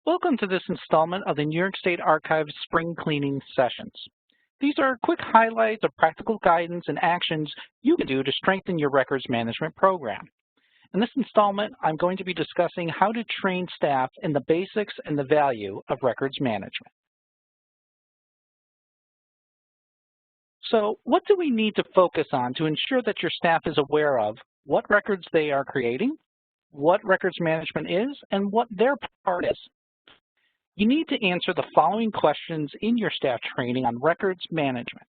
Welcome to this installment of the New York State Archives Spring Cleaning Sessions. These are quick highlights of practical guidance and actions you can do to strengthen your records management program. In this installment, I'm going to be discussing how to train staff in the basics and the value of records management. So, what do we need to focus on to ensure that your staff is aware of what records they are creating, what records management is, and what their part is? You need to answer the following questions in your staff training on records management,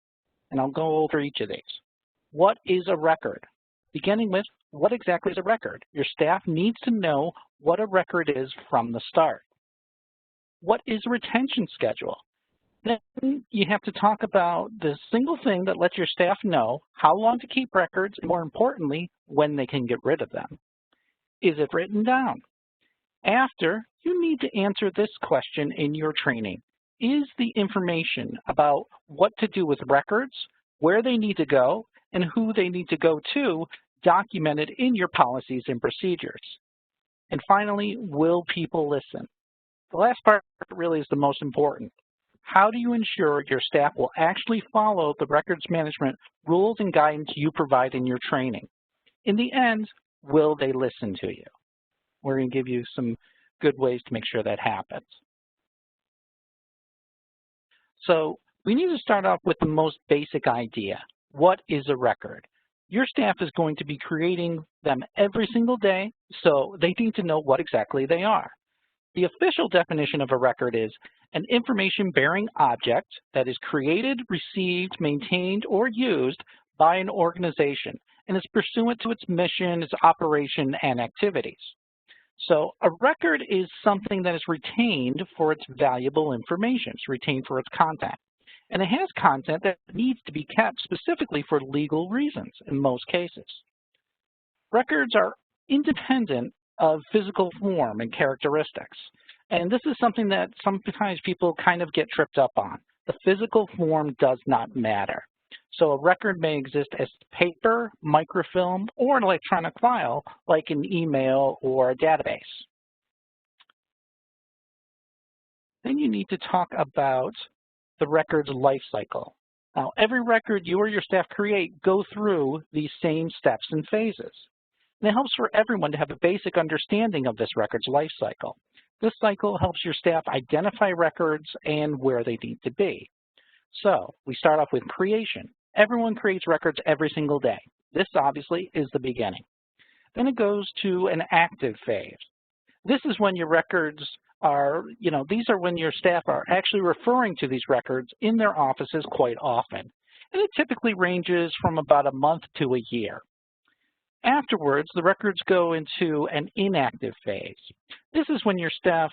and I'll go over each of these. What is a record? Beginning with, what exactly is a record? Your staff needs to know what a record is from the start. What is a retention schedule? Then you have to talk about the single thing that lets your staff know how long to keep records, and more importantly, when they can get rid of them. Is it written down? After, you need to answer this question in your training. Is the information about what to do with records, where they need to go, and who they need to go to documented in your policies and procedures? And finally, will people listen? The last part really is the most important. How do you ensure your staff will actually follow the records management rules and guidance you provide in your training? In the end, will they listen to you? We're going to give you some good ways to make sure that happens. So we need to start off with the most basic idea. What is a record? Your staff is going to be creating them every single day, so they need to know what exactly they are. The official definition of a record is an information-bearing object that is created, received, maintained, or used by an organization and is pursuant to its mission, its operation, and activities. So a record is something that is retained for its valuable information. It's retained for its content. And it has content that needs to be kept specifically for legal reasons in most cases. Records are independent of physical form and characteristics. And this is something that sometimes people kind of get tripped up on. The physical form does not matter. So a record may exist as paper, microfilm, or an electronic file like an email or a database. Then you need to talk about the record's life cycle. Now, every record you or your staff create go through these same steps and phases. And it helps for everyone to have a basic understanding of this record's life cycle. This cycle helps your staff identify records and where they need to be. So we start off with creation. Everyone creates records every single day. This obviously is the beginning. Then it goes to an active phase. This is when your records are, these are when your staff are actually referring to these records in their offices quite often. And it typically ranges from about a month to a year. Afterwards, the records go into an inactive phase. This is when your staff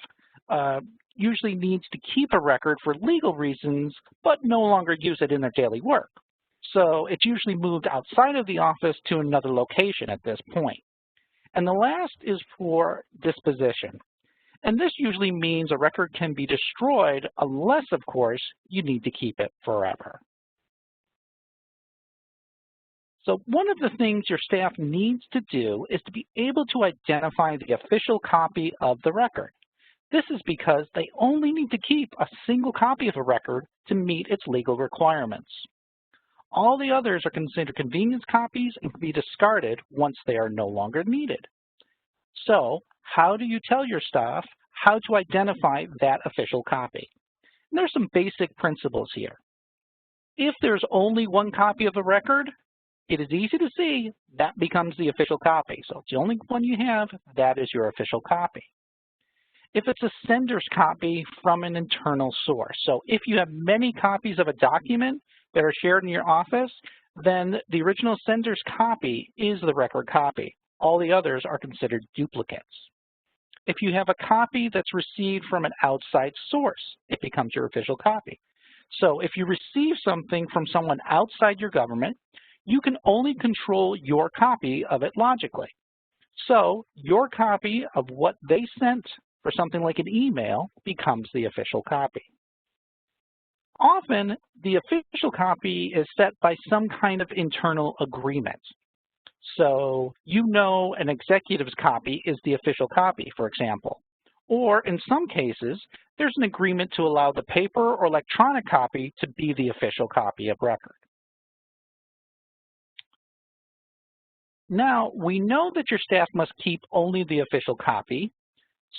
usually needs to keep a record for legal reasons, but no longer use it in their daily work. So it's usually moved outside of the office to another location at this point. And the last is for disposition. And this usually means a record can be destroyed unless, of course, you need to keep it forever. So one of the things your staff needs to do is to be able to identify the official copy of the record. This is because they only need to keep a single copy of a record to meet its legal requirements. All the others are considered convenience copies and can be discarded once they are no longer needed. So how do you tell your staff how to identify that official copy? And there's some basic principles here. If there's only one copy of a record, it is easy to see that becomes the official copy. So it's the only one you have, that is your official copy. If it's a sender's copy from an internal source, so if you have many copies of a document that are shared in your office, then the original sender's copy is the record copy. All the others are considered duplicates. If you have a copy that's received from an outside source, it becomes your official copy. So if you receive something from someone outside your government, you can only control your copy of it logically. So your copy of what they sent for something like an email becomes the official copy. Often, the official copy is set by some kind of internal agreement. So you know an executive's copy is the official copy, for example, Or in some cases, there's an agreement to allow the paper or electronic copy to be the official copy of record. Now, we know that your staff must keep only the official copy.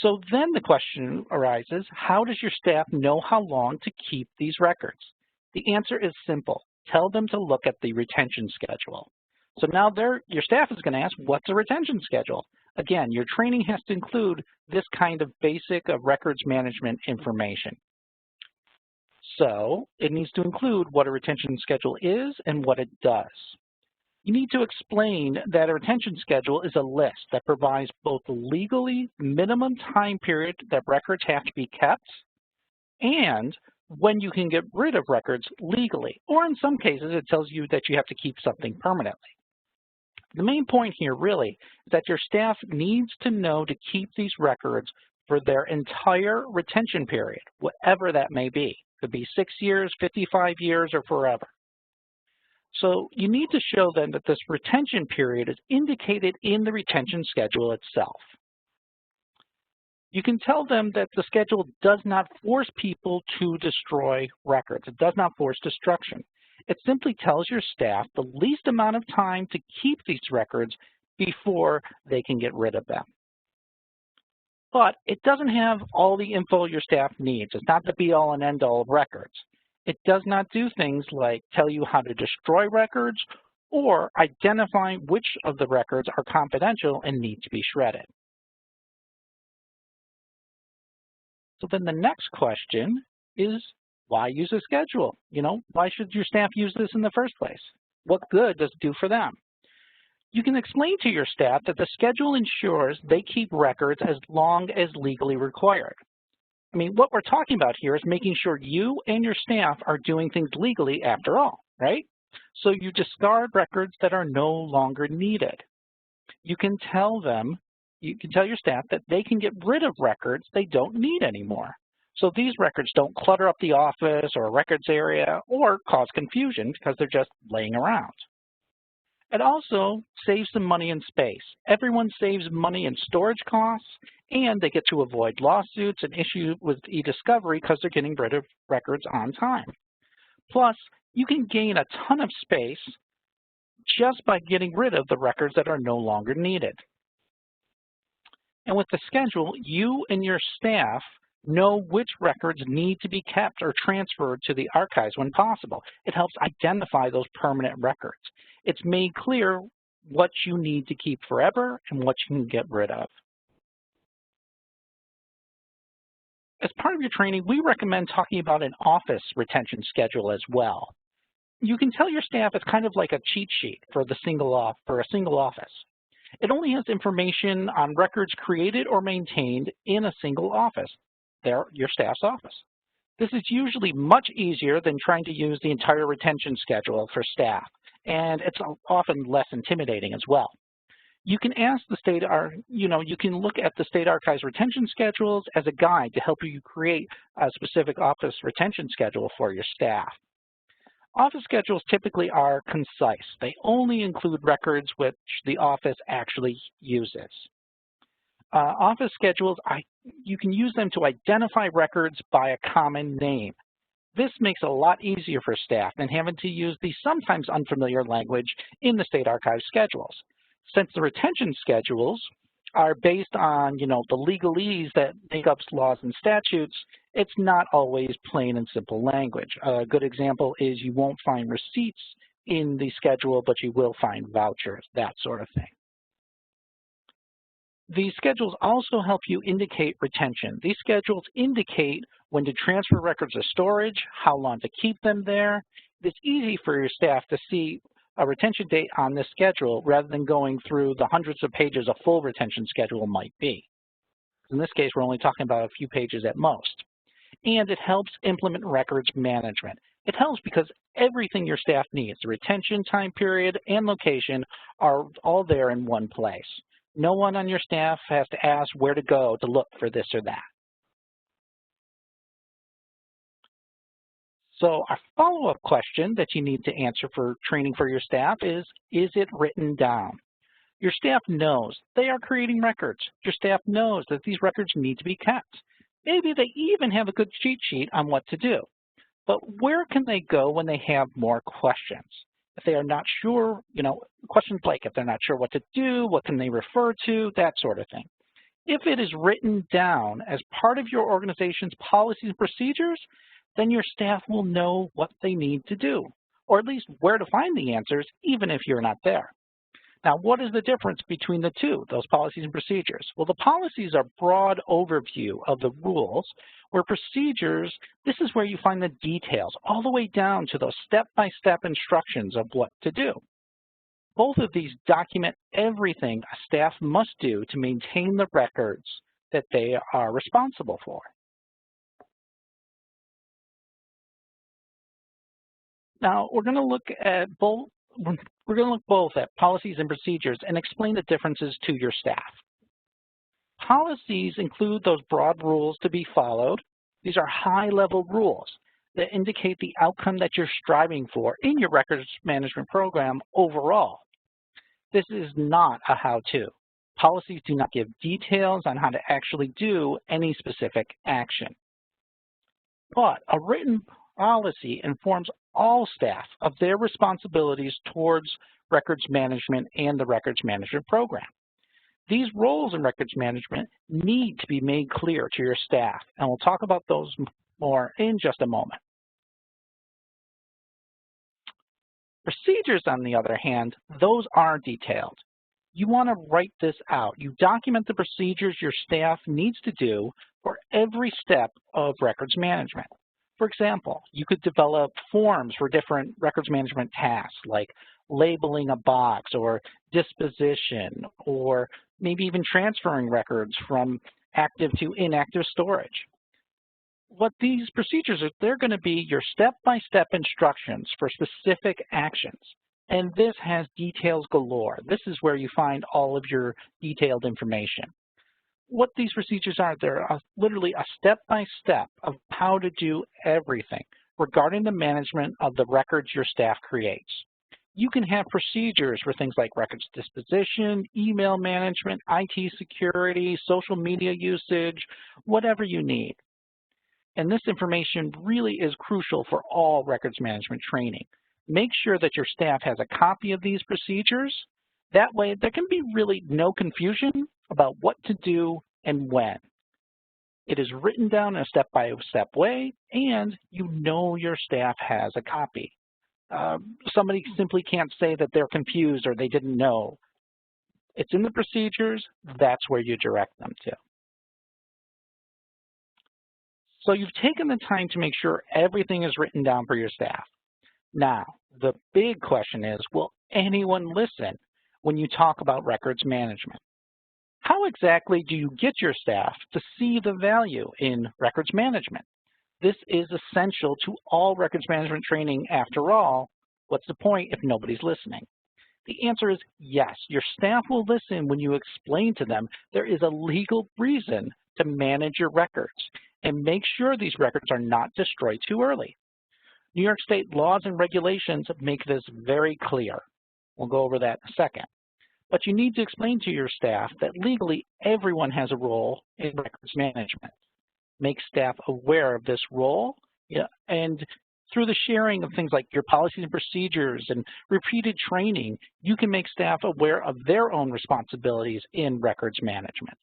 So then the question arises, how does your staff know how long to keep these records? The answer is simple. Tell them to look at the retention schedule. So now your staff is going to ask, what's a retention schedule? Again, your training has to include this kind of basic records management information. So it needs to include what a retention schedule is and what it does. You need to explain that a retention schedule is a list that provides both the legally minimum time period that records have to be kept and when you can get rid of records legally, or in some cases it tells you that you have to keep something permanently. The main point here really is that your staff needs to know to keep these records for their entire retention period, whatever that may be. It could be 6 years, 55 years, or forever. So you need to show them that this retention period is indicated in the retention schedule itself. You can tell them that the schedule does not force people to destroy records. It does not force destruction. It simply tells your staff the least amount of time to keep these records before they can get rid of them. But it doesn't have all the info your staff needs. It's not the be-all and end-all of records. It does not do things like tell you how to destroy records or identify which of the records are confidential and need to be shredded. So then the next question is, why use a schedule? Why should your staff use this in the first place? What good does it do for them? You can explain to your staff that the schedule ensures they keep records as long as legally required. What we're talking about here is making sure you and your staff are doing things legally after all, right? So you discard records that are no longer needed. You can tell your staff that they can get rid of records they don't need anymore. So these records don't clutter up the office or a records area or cause confusion because they're just laying around. It also saves them money and space. Everyone saves money in storage costs, and they get to avoid lawsuits and issues with e-discovery because they're getting rid of records on time. Plus, you can gain a ton of space just by getting rid of the records that are no longer needed. And with the schedule, you and your staff know which records need to be kept or transferred to the archives when possible. It helps identify those permanent records. It's made clear what you need to keep forever and what you can get rid of. As part of your training, we recommend talking about an office retention schedule as well. You can tell your staff it's kind of like a cheat sheet for a single office. It only has information on records created or maintained in a single office, your staff's office. This is usually much easier than trying to use the entire retention schedule for staff, and it's often less intimidating as well. You can ask you can look at the State Archives retention schedules as a guide to help you create a specific office retention schedule for your staff. Office schedules typically are concise. They only include records which the office actually uses. Office schedules, you can use them to identify records by a common name. This makes it a lot easier for staff than having to use the sometimes unfamiliar language in the State Archives schedules. Since the retention schedules are based on, the legalese that make up laws and statutes, it's not always plain and simple language. A good example is you won't find receipts in the schedule, but you will find vouchers, that sort of thing. These schedules also help you indicate retention. These schedules indicate when to transfer records to storage, how long to keep them there. It's easy for your staff to see a retention date on this schedule rather than going through the hundreds of pages a full retention schedule might be. In this case, we're only talking about a few pages at most. And it helps implement records management. It helps because everything your staff needs, the retention time period and location, are all there in one place. No one on your staff has to ask where to go to look for this or that. So our follow-up question that you need to answer for training for your staff is it written down? Your staff knows they are creating records. Your staff knows that these records need to be kept. Maybe they even have a good cheat sheet on what to do. But where can they go when they have more questions? If they are not sure, questions like if they're not sure what to do, what can they refer to, that sort of thing. If it is written down as part of your organization's policies and procedures, then your staff will know what they need to do, or at least where to find the answers, even if you're not there. Now, what is the difference between the two, those policies and procedures? Well, the policies are broad overview of the rules, where procedures, this is where you find the details, all the way down to those step-by-step instructions of what to do. Both of these document everything a staff must do to maintain the records that they are responsible for. Now, we're going to look both at policies and procedures and explain the differences to your staff. Policies include those broad rules to be followed. These are high-level rules that indicate the outcome that you're striving for in your records management program overall. This is not a how-to. Policies do not give details on how to actually do any specific action. But a written policy informs all staff of their responsibilities towards records management and the records management program. These roles in records management need to be made clear to your staff, and we'll talk about those more in just a moment. Procedures, on the other hand, those are detailed. You want to write this out. You document the procedures your staff needs to do for every step of records management. For example, you could develop forms for different records management tasks, like labeling a box or disposition, or maybe even transferring records from active to inactive storage. What these procedures are, they're going to be your step-by-step instructions for specific actions. And this has details galore. This is where you find all of your detailed information. What these procedures are, they're literally a step-by-step of how to do everything regarding the management of the records your staff creates. You can have procedures for things like records disposition, email management, IT security, social media usage, whatever you need. And this information really is crucial for all records management training. Make sure that your staff has a copy of these procedures. That way, there can be really no confusion about what to do and when. It is written down in a step-by-step way, and you know your staff has a copy. Somebody simply can't say that they're confused or they didn't know. It's in the procedures. That's where you direct them to. So you've taken the time to make sure everything is written down for your staff. Now, the big question is, will anyone listen when you talk about records management? How exactly do you get your staff to see the value in records management? This is essential to all records management training. After all, what's the point if nobody's listening? The answer is yes. Your staff will listen when you explain to them there is a legal reason to manage your records and make sure these records are not destroyed too early. New York State laws and regulations make this very clear. We'll go over that in a second. But you need to explain to your staff that legally everyone has a role in records management. Make staff aware of this role, and through the sharing of things like your policies and procedures and repeated training, you can make staff aware of their own responsibilities in records management.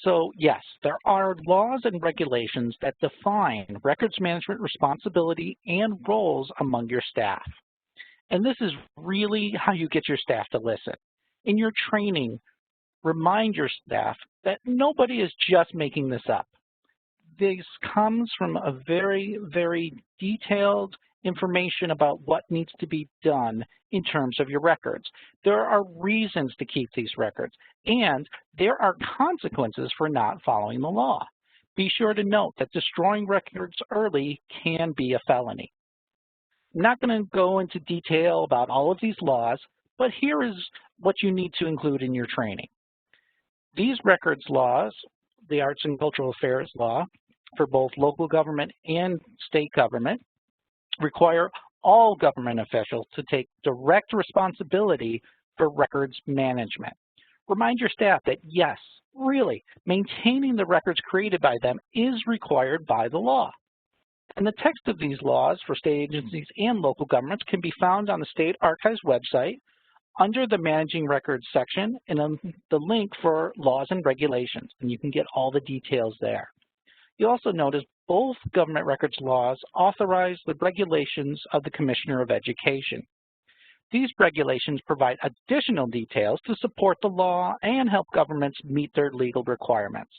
So yes, there are laws and regulations that define records management responsibility and roles among your staff. And this is really how you get your staff to listen. In your training, remind your staff that nobody is just making this up. This comes from a very, very detailed information about what needs to be done in terms of your records. There are reasons to keep these records, and there are consequences for not following the law. Be sure to note that destroying records early can be a felony. I'm not going to go into detail about all of these laws, but here is what you need to include in your training. These records laws, the Arts and Cultural Affairs law, for both local government and state government, require all government officials to take direct responsibility for records management. Remind your staff that yes, really, maintaining the records created by them is required by the law. And the text of these laws for state agencies and local governments can be found on the State Archives website under the Managing Records section and on the link for laws and regulations, and you can get all the details there. You'll also notice both government records laws authorize the regulations of the Commissioner of Education. These regulations provide additional details to support the law and help governments meet their legal requirements,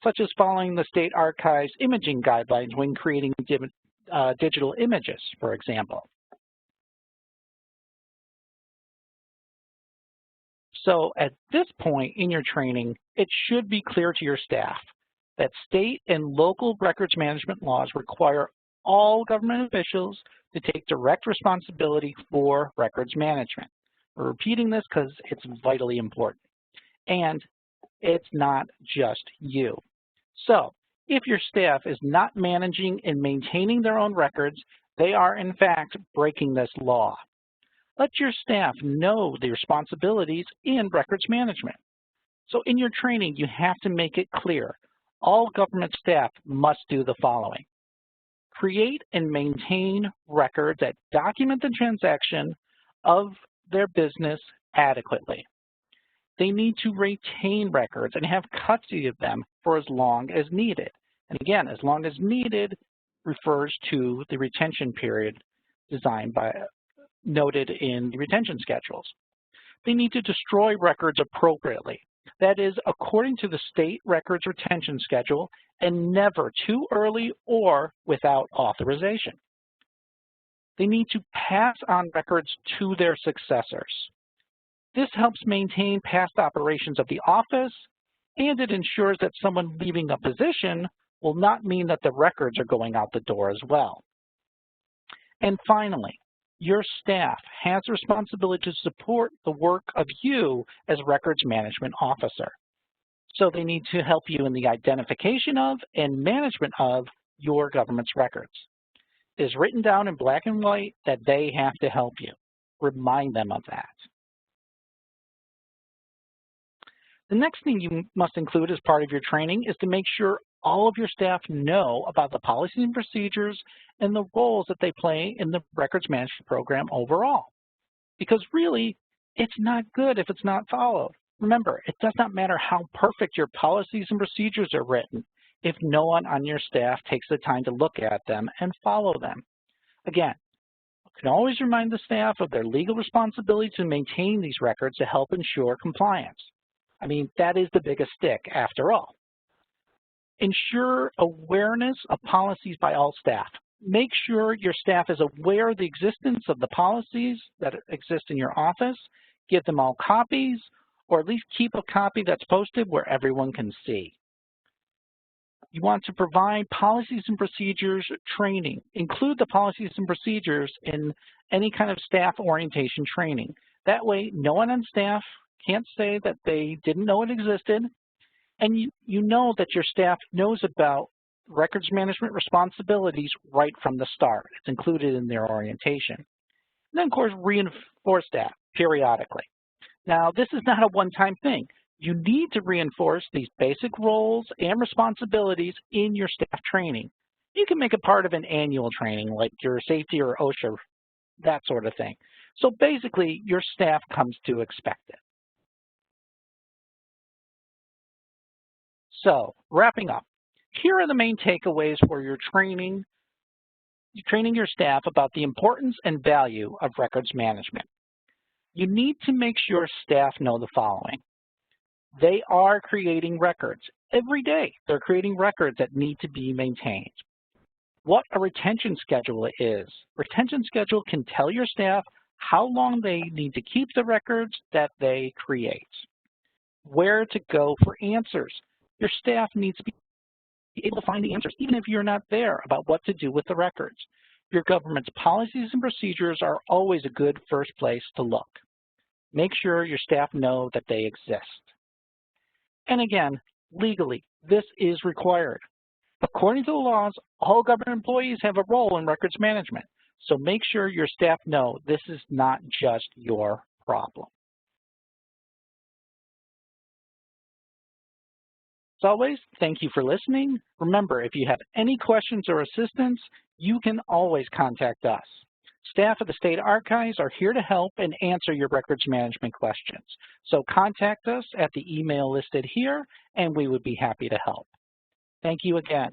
such as following the State Archives imaging guidelines when creating digital images, for example. So at this point in your training, it should be clear to your staff that state and local records management laws require all government officials to take direct responsibility for records management. We're repeating this because it's vitally important. And it's not just you. So if your staff is not managing and maintaining their own records, they are in fact breaking this law. Let your staff know the responsibilities in records management. So in your training, you have to make it clear. All government staff must do the following. Create and maintain records that document the transaction of their business adequately. They need to retain records and have custody of them for as long as needed. And again, as long as needed refers to the retention period noted in the retention schedules. They need to destroy records appropriately. That is, according to the state records retention schedule, and never too early or without authorization. They need to pass on records to their successors. This helps maintain past operations of the office, and it ensures that someone leaving a position will not mean that the records are going out the door as well. And finally, your staff has a responsibility to support the work of you as records management officer. So they need to help you in the identification of and management of your government's records. It is written down in black and white that they have to help you. Remind them of that. The next thing you must include as part of your training is to make sure all of your staff know about the policies and procedures and the roles that they play in the records management program overall. Because really, it's not good if it's not followed. Remember, it does not matter how perfect your policies and procedures are written if no one on your staff takes the time to look at them and follow them. Again, you can always remind the staff of their legal responsibility to maintain these records to help ensure compliance. I mean, that is the biggest stick after all. Ensure awareness of policies by all staff. Make sure your staff is aware of the existence of the policies that exist in your office. Give them all copies, or at least keep a copy that's posted where everyone can see. You want to provide policies and procedures training. Include the policies and procedures in any kind of staff orientation training. That way, no one on staff can't say that they didn't know it existed, and you know that your staff knows about records management responsibilities right from the start. It's included in their orientation. And then, of course, reinforce that periodically. Now, this is not a one-time thing. You need to reinforce these basic roles and responsibilities in your staff training. You can make it part of an annual training, like your safety or OSHA, that sort of thing. So basically, your staff comes to expect it. So, wrapping up, here are the main takeaways for your training. You're training your staff about the importance and value of records management. You need to make sure staff know the following. They are creating records. Every day, they're creating records that need to be maintained. What a retention schedule is. Retention schedule can tell your staff how long they need to keep the records that they create. Where to go for answers. Your staff needs to be able to find the answers, even if you're not there, about what to do with the records. Your government's policies and procedures are always a good first place to look. Make sure your staff know that they exist. And again, legally, this is required. According to the laws, all government employees have a role in records management. So make sure your staff know this is not just your problem. As always, thank you for listening. Remember, if you have any questions or assistance, you can always contact us. Staff at the State Archives are here to help and answer your records management questions. So contact us at the email listed here, and we would be happy to help. Thank you again.